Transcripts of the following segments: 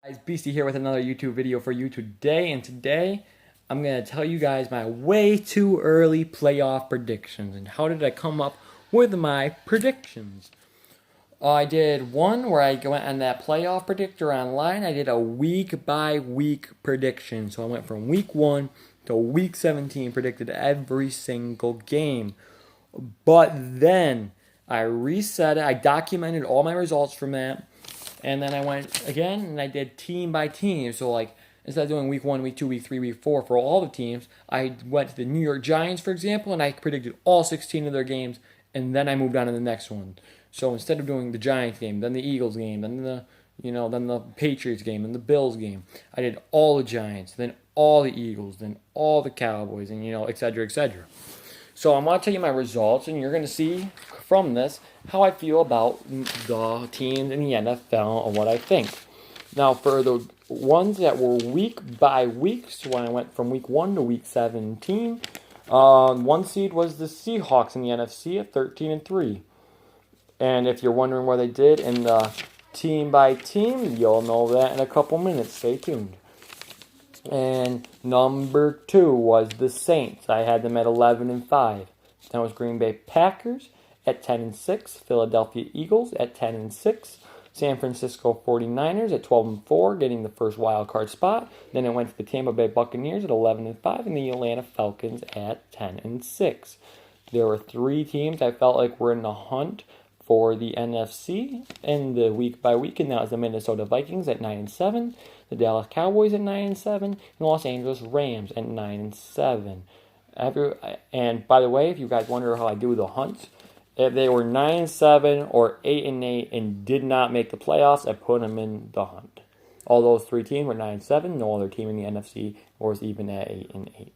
Guys, Beastie here with another YouTube video for you today, and today I'm going to tell you guys my way too early playoff predictions and how did I come up with my predictions. I did one where I went on that playoff predictor online. I did a week by week prediction, so I went from week 1 to week 17, predicted every single game. But then I reset it, I documented all my results from that. And then I went again and I did team by team. So, like, instead of doing week 1, week 2, week 3, week 4 for all the teams, I went to the New York Giants, for example, and I predicted all 16 of their games. And then I moved on to the next one. So instead of doing the Giants game, then the Eagles game, then the Patriots game, and the Bills game, I did all the Giants, then all the Eagles, then all the Cowboys, and et cetera, et cetera. So I'm going to tell you my results, and you're going to see from this how I feel about the teams in the NFL and what I think. Now, for the ones that were week by week, so when I went from week 1 to week 17, one seed was the Seahawks in the NFC at 13-3. And if you're wondering where they did in the team by team, you'll know that in a couple minutes. Stay tuned. And number 2 was the Saints. I had them at 11-5. Then was Green Bay Packers at 10-6. Philadelphia Eagles at 10-6. San Francisco 49ers at 12-4, getting the first wild card spot. Then it went to the Tampa Bay Buccaneers at 11-5, and the Atlanta Falcons at 10-6. There were 3 teams I felt like were in the hunt for the NFC in the week by week, and that was the Minnesota Vikings at 9-7, the Dallas Cowboys at 9-7, and the Los Angeles Rams at 9-7. And by the way, if you guys wonder how I do the hunts, if they were 9-7 or 8-8 and did not make the playoffs, I put them in the hunt. All those 3 teams were 9-7. No other team in the NFC was even at 8-8.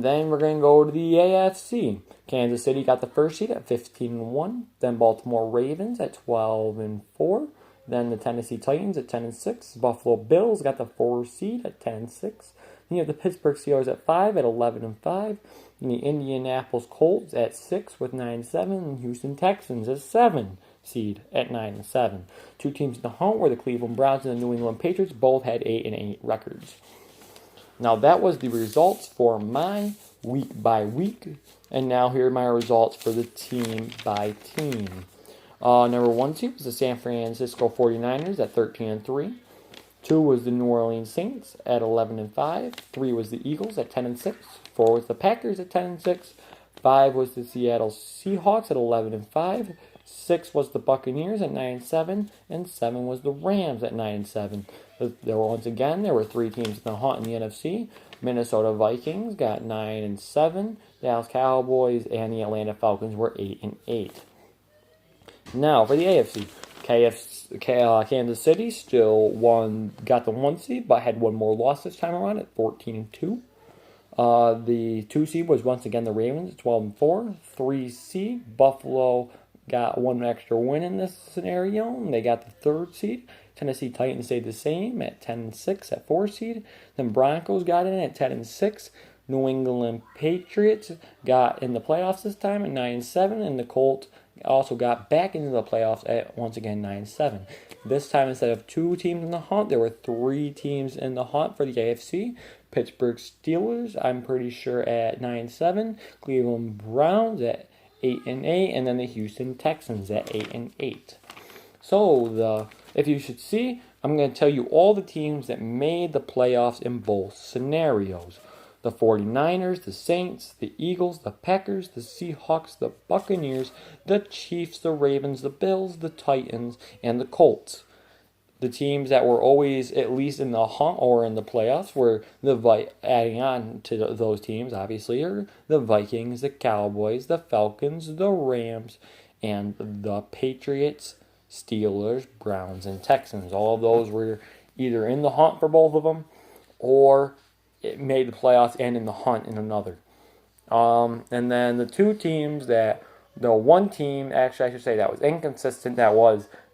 Then we're going to go to the AFC. Kansas City got the first seed at 15-1. Then Baltimore Ravens at 12-4. Then the Tennessee Titans at 10-6. Buffalo Bills got the 4th seed at 10-6. Then you have the Pittsburgh Steelers at 5 at 11-5. And the Indianapolis Colts at 6 with 9-7. And Houston Texans at 7 seed at 9-7. 2 teams in the hunt were the Cleveland Browns and the New England Patriots. Both had 8-8 records. Now that was the results for my week by week. And now here are my results for the team by team. Number 1 seed was the San Francisco 49ers at 13-3. 2 was the New Orleans Saints at 11-5. 3 was the Eagles at 10-6. 4 was the Packers at 10-6. 5 was the Seattle Seahawks at 11-5. 6 was the Buccaneers at 9-7, and 7 was the Rams at 9-7. There were 3 teams in the hunt in the NFC. Minnesota Vikings got 9-7. Dallas Cowboys and the Atlanta Falcons were 8-8. Now for the AFC, Kansas City still got the 1 seed, but had 1 more loss this time around at 14-2. The 2 seed was once again the Ravens at 12-4. 3 seed Buffalo got 1 extra win in this scenario, and they got the 3rd seed. Tennessee Titans stayed the same at 10-6 at 4 seed. Then Broncos got in at 10-6. New England Patriots got in the playoffs this time at 9-7, and the Colts also got back into the playoffs at once again 9-7. This time, instead of 2 teams in the hunt, there were 3 teams in the hunt for the AFC. Pittsburgh Steelers, I'm pretty sure, at 9-7. Cleveland Browns at 8-8, and then the Houston Texans at 8-8. So if you should see, I'm going to tell you all the teams that made the playoffs in both scenarios. The 49ers, the Saints, the Eagles, the Packers, the Seahawks, the Buccaneers, the Chiefs, the Ravens, the Bills, the Titans, and the Colts. The teams that were always at least in the hunt or in the playoffs were adding on to those teams, obviously, are the Vikings, the Cowboys, the Falcons, the Rams, and the Patriots, Steelers, Browns, and Texans. All of those were either in the hunt for both of them or it made the playoffs and in the hunt in another. And then the 2 teams the 1 team, actually I should say that was inconsistent, that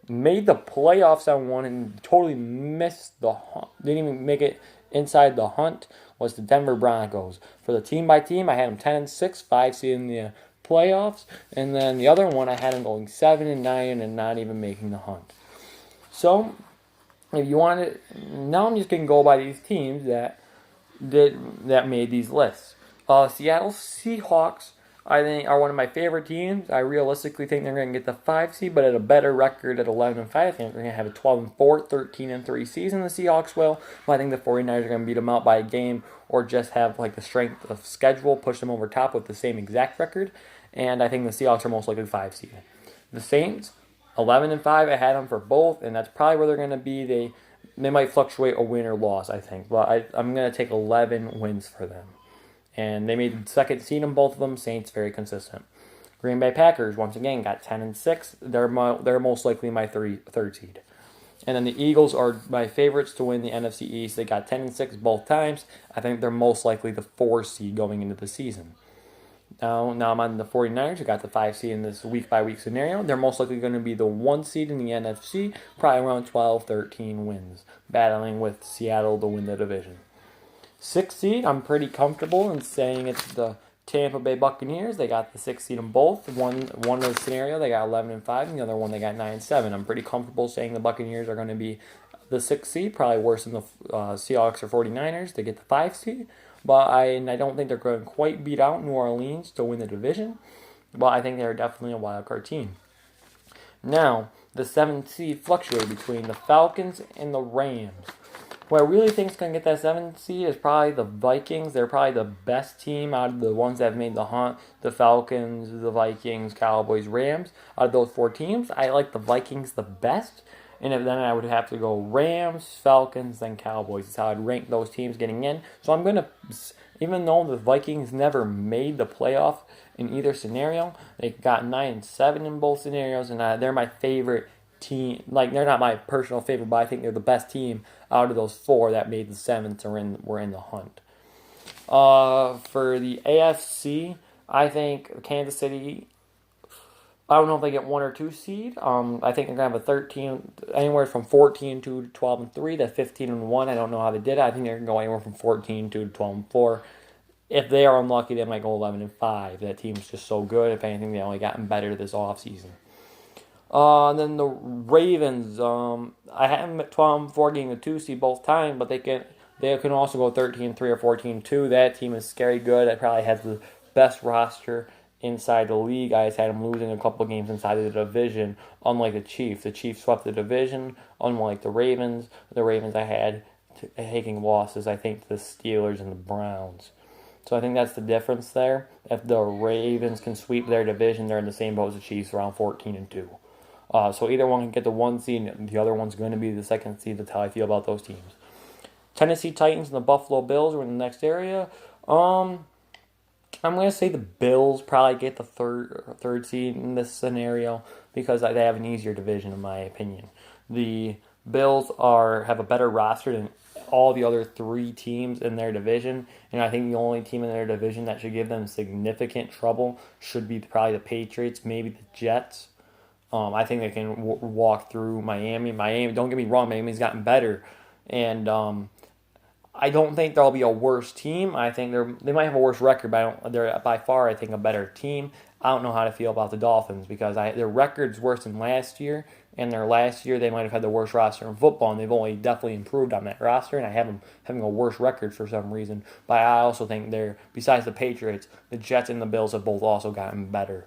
made the playoffs on 1 and totally missed the hunt, didn't even make it inside the hunt, was the Denver Broncos. For the team by team, I had them 10-6, 5 seed in the playoffs, and then the other one I had them going 7-9 and not even making the hunt. So if you want to, now I'm just going to go by these teams that made these lists. Seattle Seahawks, I think, are one of my favorite teams. I realistically think they're going to get the 5 seed, but at a better record at 11-5. I think they're going to have a 12-4, 13-3 season. The Seahawks will. But I think the 49ers are going to beat them out by a game, or just have like the strength of schedule, push them over top with the same exact record. And I think the Seahawks are most likely 5 seed. The Saints, 11-5. I had them for both, and that's probably where they're going to be. They might fluctuate a win or loss, I think. But I'm going to take 11 wins for them. And they made second seed in both of them. Saints, very consistent. Green Bay Packers, once again, got 10-6. They're most likely my third seed. And then the Eagles are my favorites to win the NFC East. They got 10-6 both times. I think they're most likely the 4 seed going into the season. Now I'm on the 49ers, who got the 5 seed in this week-by-week scenario. They're most likely going to be the 1 seed in the NFC, probably around 12, 13 wins, battling with Seattle to win the division. 6 seed, I'm pretty comfortable in saying it's the Tampa Bay Buccaneers. They got the 6 seed in both. One of the scenario, they got 11-5, and the other one, they got 9-7. I'm pretty comfortable saying the Buccaneers are going to be the 6 seed, probably worse than the Seahawks or 49ers. They get the 5 seed. But I don't think they're going to quite beat out New Orleans to win the division. But I think they're definitely a wild card team. Now, the 7th seed fluctuated between the Falcons and the Rams. Who I really think is going to get that 7th seed is probably the Vikings. They're probably the best team out of the ones that have made the hunt. The Falcons, the Vikings, Cowboys, Rams. Out of those 4 teams, I like the Vikings the best. And then I would have to go Rams, Falcons, then Cowboys. That's how I'd rank those teams getting in. So I'm going to, even though the Vikings never made the playoff in either scenario, they got 9-7 in both scenarios, and they're my favorite team. Like, they're not my personal favorite, but I think they're the best team out of those 4 that made the 7th or were in the hunt. For the AFC, I think Kansas City, I don't know if they get 1 or 2 seed. I think they're going to have a 13, anywhere from 14 to 12-3. That's 15-1. I don't know how they did it. I think they're going to go anywhere from 14 to 12-4. If they are unlucky, they might go 11-5. That team's just so good. If anything, they only gotten better this offseason. And then the Ravens, I had them at 12-4 getting the 2 seed both times, but they can also go 13-3 or 14-2. That team is scary good. It probably has the best roster inside the league. I just had them losing a couple games inside of the division, unlike the Chiefs. The Chiefs swept the division, unlike the Ravens. The Ravens I had taking losses, I think, to the Steelers and the Browns. So I think that's the difference there. If the Ravens can sweep their division, they're in the same boat as the Chiefs, around 14-2. So either one can get the 1 seed, and the other one's going to be the 2nd seed. That's how I feel about those teams. Tennessee Titans and the Buffalo Bills are in the next area. I'm going to say the Bills probably get the third seed in this scenario because they have an easier division, in my opinion. The Bills have a better roster than all the other 3 teams in their division, and I think the only team in their division that should give them significant trouble should be probably the Patriots, maybe the Jets. I think they can walk through Miami. Don't get me wrong, Miami's gotten better, and I don't think there'll be a worse team. I think they might have a worse record, but they're by far, I think, a better team. I don't know how to feel about the Dolphins because their record's worse than last year, and their last year they might have had the worst roster in football, and they've only definitely improved on that roster, and I have them having a worse record for some reason. But I also think besides the Patriots, the Jets and the Bills have both also gotten better.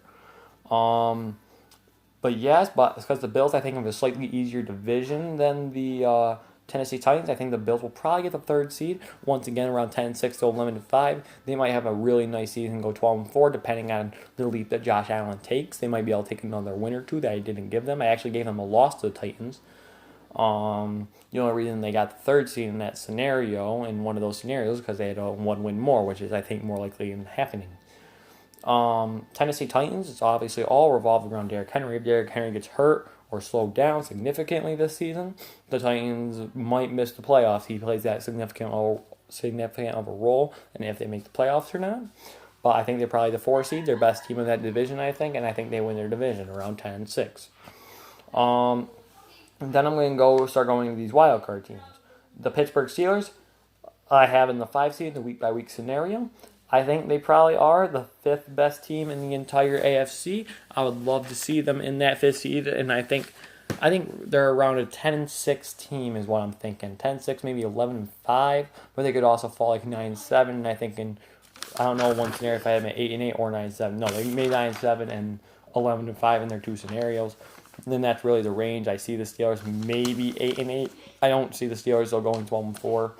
But yes, but because the Bills, I think, have a slightly easier division than the Tennessee Titans. I think the Bills will probably get the 3rd seed. Once again, around 10-6 to 11-5. They might have a really nice season, go 12-4, depending on the leap that Josh Allen takes. They might be able to take another win or 2 that I didn't give them. I actually gave them a loss to the Titans. The only reason they got the 3rd seed in that scenario, in one of those scenarios, because they had a 1 win more, which is, I think, more likely in happening. Tennessee Titans, it's obviously all revolved around Derrick Henry. If Derrick Henry gets hurt or slowed down significantly this season, the Titans might miss the playoffs. He plays that significant of a role, and if they make the playoffs or not. But I think they're probably the 4 seed, their best team in that division, I think, and I think they win their division around 10-6. And then I'm going to start going to these wild card teams. The Pittsburgh Steelers, I have in the 5 seed, the week-by-week scenario. I think they probably are the 5th best team in the entire AFC. I would love to see them in that 5th seed, and I think I think they're around a 10-6 team is what I'm thinking. 10-6, maybe 11-5, but they could also fall like 9-7. And I think I don't know one scenario if I had an 8-8 or 9-7. No, they made 9-7 and 11-5 in their two scenarios. And then that's really the range. I see the Steelers maybe 8-8. I don't see the Steelers though going 12-4,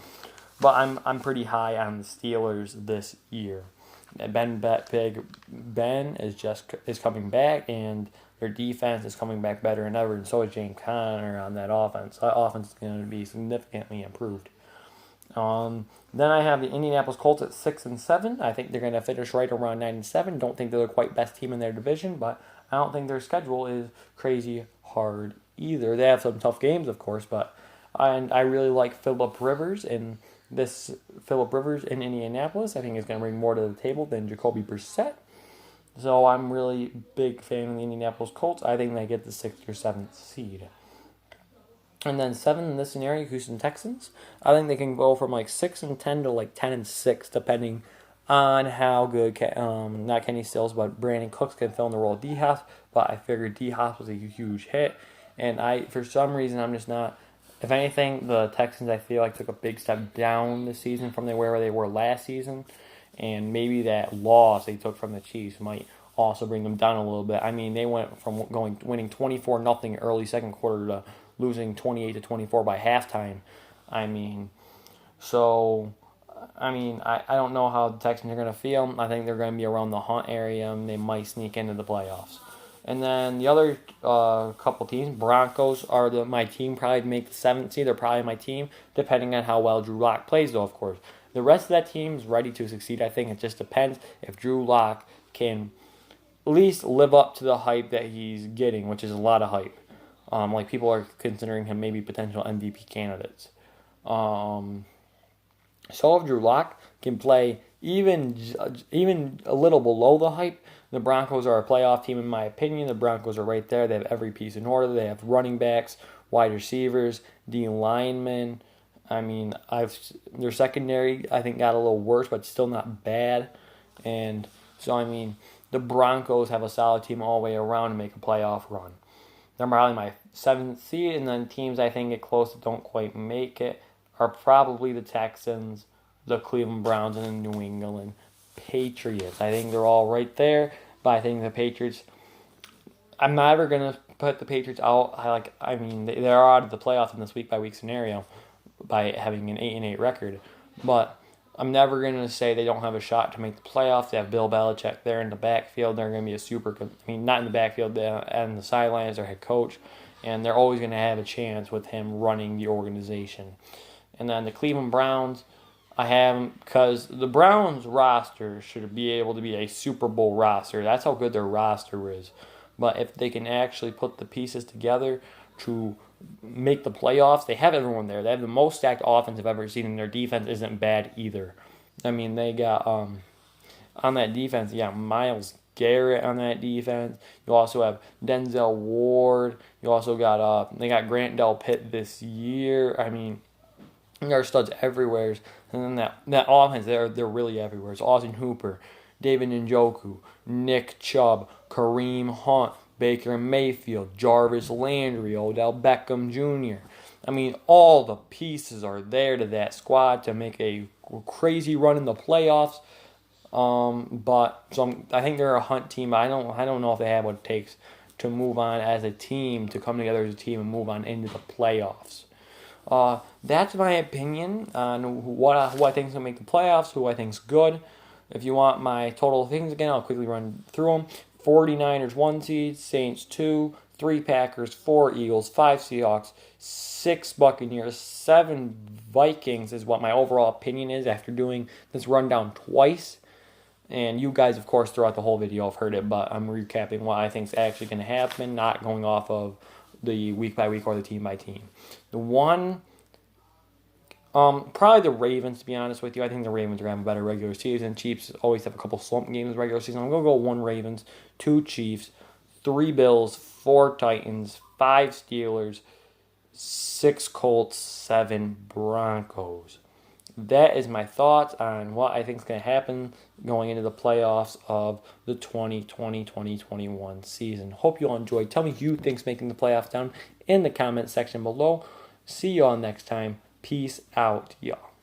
but I'm pretty high on the Steelers this year. Ben is coming back, and their defense is coming back better than ever, and so is James Conner on that offense. That offense is going to be significantly improved. Then I have the Indianapolis Colts at 6-7. I think they're going to finish right around 9-7. Don't think they're the quite best team in their division, but I don't think their schedule is crazy hard either. They have some tough games, of course, but I really like Phillip Rivers in Indianapolis. I think he's going to bring more to the table than Jacoby Brissett. So I'm really big fan of the Indianapolis Colts. I think they get the 6th or 7th seed. And then 7 in this scenario, Houston Texans. I think they can go from like 6-10 to like 10-6, depending on how good not Kenny Stills, but Brandon Cooks can fill in the role of D-Hop. But I figured D-Hop was a huge hit, and for some reason I'm just not. If anything, the Texans I feel like took a big step down this season from where they were last season, and maybe that loss they took from the Chiefs might also bring them down a little bit. I mean, they went from winning 24-0 early second quarter to losing 28-24 by halftime. I don't know how the Texans are going to feel. I think they're going to be around the hunt area, and they might sneak into the playoffs. And then the other couple teams, Broncos are my team, probably make the 7th seed. They're probably my team, depending on how well Drew Lock plays, though, of course. The rest of that team is ready to succeed. I think it just depends if Drew Lock can at least live up to the hype that he's getting, which is a lot of hype. Like people are considering him maybe potential MVP candidates. So if Drew Lock can play even a little below the hype, the Broncos are a playoff team in my opinion. The Broncos are right there. They have every piece in order. They have running backs, wide receivers, D linemen. Their secondary I think got a little worse, but still not bad. And so the Broncos have a solid team all the way around to make a playoff run. They're probably my 7th seed, and then teams I think get close that don't quite make it are probably the Texans, the Cleveland Browns, and the New England Patriots. I think they're all right there, but I think the Patriots, I'm never going to put the Patriots out. They're out of the playoffs in this week-by-week scenario by having an 8-8 record, but I'm never going to say they don't have a shot to make the playoffs. They have Bill Belichick there in the backfield. They're going to be not in the backfield, and the sidelines, their head coach, and they're always going to have a chance with him running the organization. And then the Cleveland Browns, I have them because the Browns roster should be able to be a Super Bowl roster. That's how good their roster is. But if they can actually put the pieces together to make the playoffs, they have everyone there. They have the most stacked offense I've ever seen, and their defense isn't bad either. They got on that defense, Myles Garrett on that defense. You also have Denzel Ward. You also got they got Grant Delpit this year. There are studs everywhere. And then that offense, they're really everywhere. It's Austin Hooper, David Njoku, Nick Chubb, Kareem Hunt, Baker Mayfield, Jarvis Landry, Odell Beckham Jr. All the pieces are there to that squad to make a crazy run in the playoffs. I think they're a hunt team. I don't know if they have what it takes to move on as a team, to come together as a team and move on into the playoffs. That's my opinion on who I think is going to make the playoffs, who I think is good. If you want my total things again, I'll quickly run through them. 49ers 1 seed, Saints 2, 3 Packers, 4 Eagles, 5 Seahawks, 6 Buccaneers, 7 Vikings is what my overall opinion is after doing this rundown twice. And you guys, of course, throughout the whole video have heard it, but I'm recapping what I think is actually going to happen, not going off of the week by week or the team by team. The one, probably the Ravens, to be honest with you. I think the Ravens are going to have a better regular season. Chiefs always have a couple slump games in the regular season. I'm going to go 1 Ravens, 2 Chiefs, 3 Bills, 4 Titans, 5 Steelers, 6 Colts, 7 Broncos. that is my thoughts on what I think is going to happen going into the playoffs of the 2020-2021 season. Hope you all enjoyed. Tell me who you think's making the playoffs down in the comment section below. See you all next time. Peace out, y'all.